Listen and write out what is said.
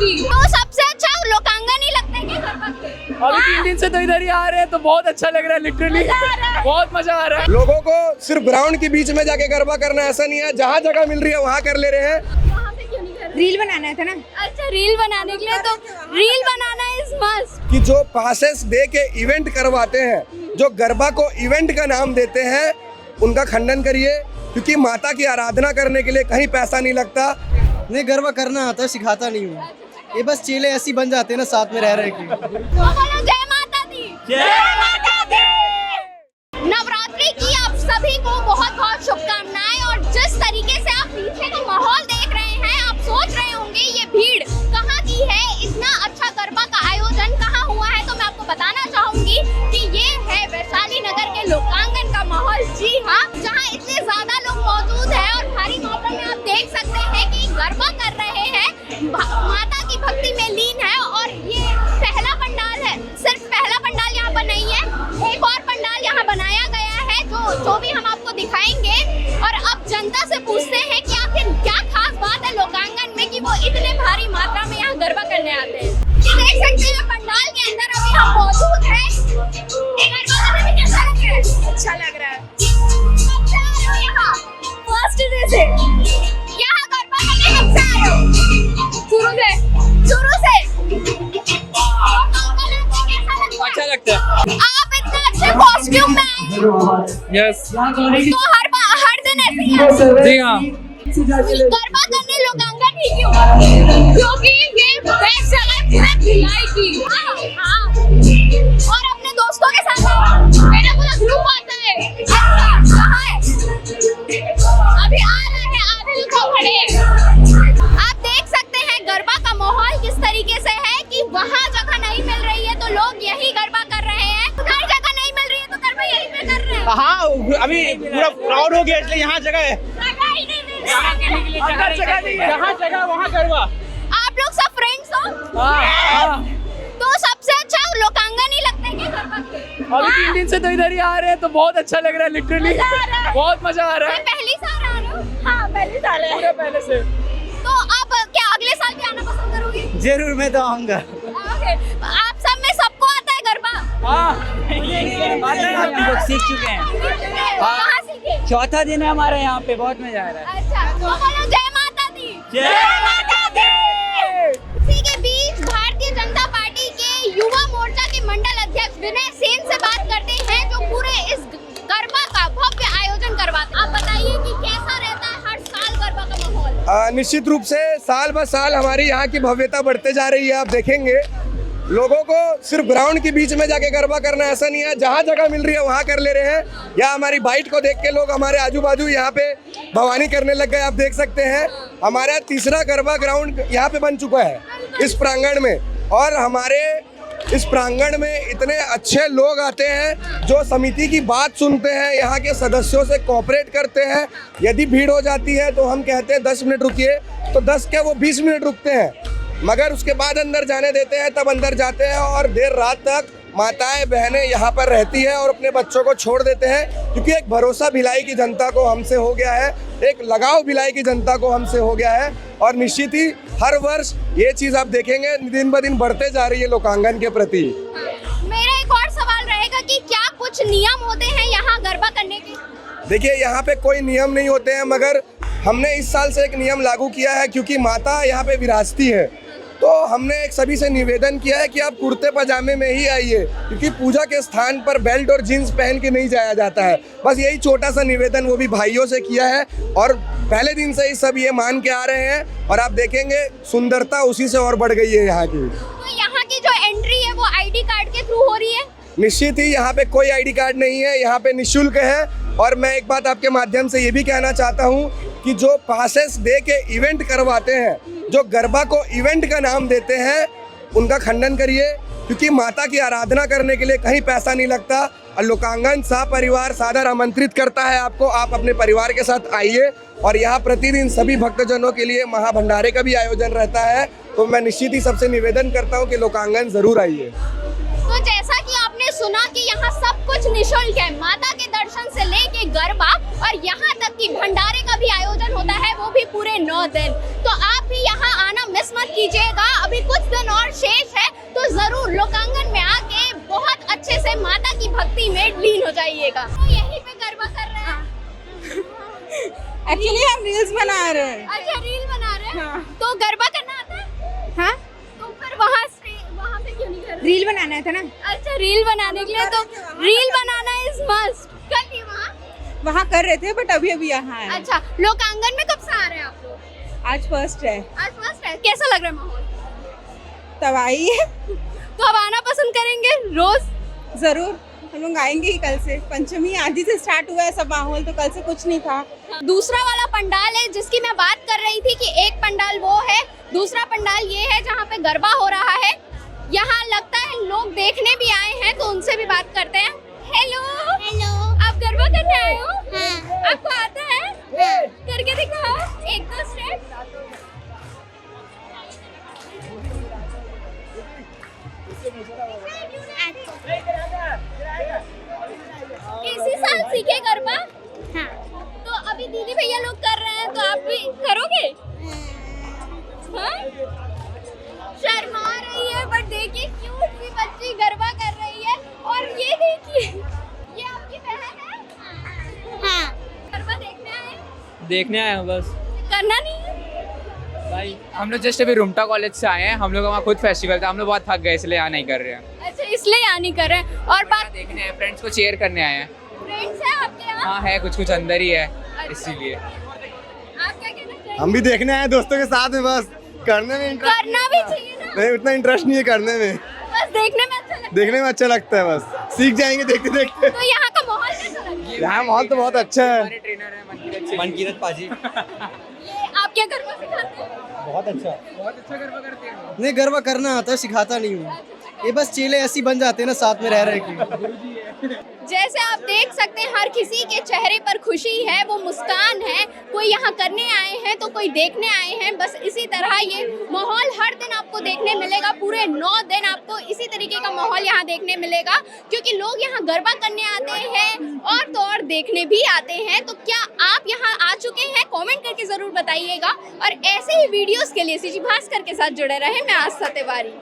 जी। तो सबसे अच्छा लोकांगन ही लगता है कि गरबा? अभी 3 दिन से तो इधर ही आ रहे हैं तो बहुत अच्छा लग रहा है, लिटरली बहुत मजा आ रहा है। लोगों को सिर्फ ग्राउंड के बीच में जाके गरबा करना ऐसा नहीं है, जहाँ जगह मिल रही है वहाँ कर ले रहे हैं। रील बनाना था ना? अच्छा, रील बनाने के लिए तो रील बनाना इज मस्ट। कि जो पासेस दे के इवेंट करवाते हैं, जो गरबा को इवेंट का नाम देते हैं, उनका खंडन करिए, क्योंकि माता की आराधना करने के लिए कहीं पैसा नहीं लगता। नहीं, गरबा करना आता है, सिखाता नहीं हूँ। ये बस चेले ऐसी बन जाते हैं ना साथ में रह रहे के। तो बोलो जय माता दी। जय माता दी। नवरात्रि की आप सभी को बहुत बहुत शुभकामनाएं। और जिस तरीके से आप पीछे का माहौल देख रहे हैं, आप सोच रहे होंगे ये भीड़ कहाँ की है, इतना अच्छा गरबा का आयोजन कहाँ हुआ है, तो मैं आपको बताना चाहूंगी कि ये है वैशाली नगर के लोकांगन का माहौल। जी हाँ, जहाँ इतने ज्यादा लोग मौजूद हैं और भारी मात्रा में आप देख सकते हैं कि गरबा कर रहे हैं, माता की भक्ति में लीन है। और ये पहला पंडाल है, सिर्फ पहला पंडाल यहाँ पर नहीं है, एक और पंडाल यहाँ बनाया गया है जो भी हम आपको दिखाएंगे। और अब जनता से पूछते हैं कि आखिर क्या खास बात है लोकांगन में कि वो इतने भारी मात्रा में यहाँ गरबा करने आते हैं। देख सकते हैं पंडाल के अंदर अभी हम मौजूद हैं। गरबा करने में कैसा लग रहा है? अच्छा लग रहा है। कब से आ रहे हो यहाँ? फर्स्ट डे से। यहाँ गरबा करने कब से आ रहे हो? शुरू से। अच्छा लगता है। आप इतने अच्छे कॉस्ट्यूम में आए। यस। तो हर दिन ऐसे ही आते हैं? जी हाँ। गरबा करने लोकांगन ही क्यों? क्योंकि ये बेस्ट जगह है पूरे भिलाई की। हाँ। और अपने दोस्तों के साथ मेरा पूरा ग्रुप आता है। कहाँ है? अभी आ रहे हैं, आधे लोग खड़े हैं। आप देख सकते हैं गरबा का माहौल किस तरीके से है कि वहाँ जगह नहीं मिल रही है तो लोग यही गरबा कर रहे हैं। हर जगह नहीं मिल रही है तो गरबा यहीं पे कर रहे हैं। हाँ, अभी पूरा क्राउड हो गया इसलिए यहाँ जगह है। जगह ही नहीं मिल रही है। जहाँ जगह वहाँ गरबा। आप लोग सब फ्रेंड्स हो? तो सबसे अच्छा लोकांगन ही लगता है कि गरबा? अभी 3 दिन से तो इधर ही आ रहे हैं तो बहुत अच्छा लग रहा है, लिटरली बहुत मजा आ रहा है। पहली साल आ रहे हो? हाँ, पहली साल है। पूरे पहले से। तो अब क्या अगले साल भी आना पसंद करोगे? जरूर, मैं तो आऊँगा। ओके, आप सब में सबको आता है गरबा? हम लोग सीख चुके हैं। कहाँ सीखे? चौथा दिन है हमारे यहाँ पे, बहुत मजा आ रहा है। अच्छा, तो बोलो जय माता दी। जय माता दी। इसी के बीच भारतीय जनता पार्टी के युवा मोर्चा के मंडल अध्यक्ष विनय सेन से बात करते हैं, जो पूरे इस गरबा का भव्य आयोजन करवाते हैं। आप बताइए कि कैसा रहता है हर साल गरबा का माहौल? निश्चित रूप से साल ब साल हमारी यहाँ की भव्यता बढ़ते जा रही है। आप देखेंगे लोगों को सिर्फ ग्राउंड के बीच में जाके गरबा करना ऐसा नहीं है, जहाँ जगह मिल रही है वहाँ कर ले रहे हैं। या हमारी बाइट को देख के लोग हमारे आजू बाजू यहाँ पे भवानी करने लग गए। आप देख सकते हैं हमारा तीसरा गरबा ग्राउंड यहाँ पे बन चुका है इस प्रांगण में। और हमारे इस प्रांगण में इतने अच्छे लोग आते हैं जो समिति की बात सुनते हैं, यहाँ के सदस्यों से कोऑपरेट करते हैं। यदि भीड़ हो जाती है तो हम कहते हैं 10 मिनट रुकिए, तो 10 क्या वो 20 मिनट रुकते हैं, मगर उसके बाद अंदर जाने देते हैं, तब अंदर जाते हैं। और देर रात तक माताएं बहनें यहाँ पर रहती हैं और अपने बच्चों को छोड़ देते हैं, क्योंकि एक भरोसा भिलाई की जनता को हमसे हो गया है, एक लगाव भिलाई की जनता को हमसे हो गया है। और निश्चित ही हर वर्ष ये चीज़ आप देखेंगे दिन ब दिन बढ़ते जा रही है लोकांगन के प्रति। मेरा एक और सवाल रहेगा कि क्या कुछ नियम होते हैं यहाँ गरबा करने के? देखिए, यहाँ पे कोई नियम नहीं होते हैं, मगर हमने इस साल से एक नियम लागू किया है, क्योंकि माता यहाँ पे विराजती है। तो हमने एक सभी से निवेदन किया है कि आप कुर्ते पजामे में ही आइए, क्योंकि पूजा के स्थान पर बेल्ट और जीन्स पहन के नहीं जाया जाता है। बस यही छोटा सा निवेदन वो भी भाइयों से किया है, और पहले दिन से ही सब ये मान के आ रहे हैं। और आप देखेंगे सुंदरता उसी से और बढ़ गई है यहाँ की। तो यहाँ की जो एंट्री है वो आईडी कार्ड के थ्रू हो रही है? निश्चित ही यहाँ पे कोई आईडी कार्ड नहीं है, यहाँ पे निःशुल्क है। और मैं एक बात आपके माध्यम से ये भी कहना चाहता हूँ कि जो पासेस दे के इवेंट करवाते हैं, जो गरबा को इवेंट का नाम देते हैं, उनका खंडन करिए, क्योंकि माता की आराधना करने के लिए कहीं पैसा नहीं लगता। और लोकांगन सपरिवार सादर आमंत्रित करता है आपको, आप अपने परिवार के साथ आइए। और यहाँ प्रतिदिन सभी भक्तजनों के लिए महाभंडारे का भी आयोजन रहता है। तो मैं निश्चित ही सबसे निवेदन करता हूँ कि लोकांगन जरूर आइए। तो जैसा कि आपने सुना कि यहाँ सब कुछ निःशुल्क है, माता के दर्शन से लेके गरबा और यहाँ तक कि भंडारे का भी आयोजन होता है, वो भी पूरे 9 दिन। तो आप भी यहाँ आना मिस मत कीजिएगा। अभी कुछ दिन और शेष है, तो जरूर लोकांगन में आके बहुत अच्छे से माता की भक्ति में लीन हो जाइएगा। तो यहीं पे गरबा कर रहे हैं। एक्चुअली हम रील्स बना रहे हैं। अच्छा, रील बना रहे हैं। हाँ। तो गरबा करना आता है? हाँ, तो फिर वहाँ पे क्यों नहीं कर रहे? रील बनाना था ना, अच्छा, रील बनाने के लिए तो रील बनाना इज मस्ट। कर ली वहाँ कर रहे थे, बट अभी यहाँ है। अच्छा, लोकांगन में कब से आ रहे हैं आप लोग? आज फर्स्ट है, आज फर्स्ट है। कैसा लग रहा है माहौल? तब आई है। तो अब आना पसंद करेंगे रोज? जरूर, हम लोग आएंगे ही। कल से पंचमी आज ही से स्टार्ट हुआ है सब माहौल, तो कल से कुछ नहीं था। दूसरा वाला पंडाल है जिसकी मैं बात कर रही थी कि एक पंडाल वो है, दूसरा पंडाल ये है जहाँ पे गरबा हो रहा है। यहाँ लगता है लोग देखने भी आए हैं, तो उनसे भी बात करते हैं। हेलो हेलो, आप गरबा करने आए हो? हाँ। आपको आता है? हाँ। करके दिखाओ 1-2 स्टेप। इसी साल सीखे गरबा? हाँ। तो अभी दीदी भैया लोग कर रहे हैं, तो आप भी करोगे? हाँ? शर्मा रही है, बट देखिए क्यूट सी बच्ची गरबा कर रही है। और ये देखिए, ये आपकी बहन है? हाँ। गरबा देखने आए हैं? बस करना नहीं है? भाई हम लोग जस्ट अभी रुमटा कॉलेज से आए हैं। हम लोग का वहाँ खुद फेस्टिवल था, हम लोग बहुत थक गए, इसलिए यहाँ नहीं कर रहे हैं। अच्छा, इसलिए यहाँ नहीं कर रहे हैं। और बात देखने आए, फ्रेंड्स को चेयर करने आए हैं। फ्रेंड्स है आपके यहाँ? हाँ है, कुछ अंदर ही है, इसीलिए। आप क्या कहना चाहिए? हम भी देखने आए दोस्तों के साथ में, बस करने में करना भी चाहिए ना। नहीं, उतना इंटरेस्ट नहीं है करने में, बस देखने में अच्छा लगता है। देखने में अच्छा लगता है, बस सीख जाएंगे देखते देखते। तो यहाँ का माहौल कैसा लगता है? यहाँ माहौल तो बहुत अच्छा है। हमारे ट्रेनर है मनकीरत पाजी। ये आप क्या गरबा सिखाते हैं? बहुत अच्छा गरबा करते हैं। नहीं, गरबा करना आता है, सिखाता नहीं हूँ। ये बस चेले ऐसी बन जाते हैं ना साथ में रह रहे के। जैसे आप देख सकते हैं, हर किसी के चेहरे पर खुशी है, वो मुस्कान है। कोई यहाँ करने आए हैं तो कोई देखने आए हैं। बस इसी तरह ये माहौल हर दिन आपको देखने मिलेगा। पूरे 9 दिन आपको इसी तरीके का माहौल यहाँ देखने मिलेगा, क्योंकि लोग यहाँ गरबा करने आते हैं और तो और देखने भी आते हैं। तो क्या आप यहाँ आ चुके हैं? कमेंट करके जरूर बताइएगा। और ऐसे ही वीडियोस के लिए सीजी भास्कर के साथ जुड़े रहे। मैं आस्था तिवारी।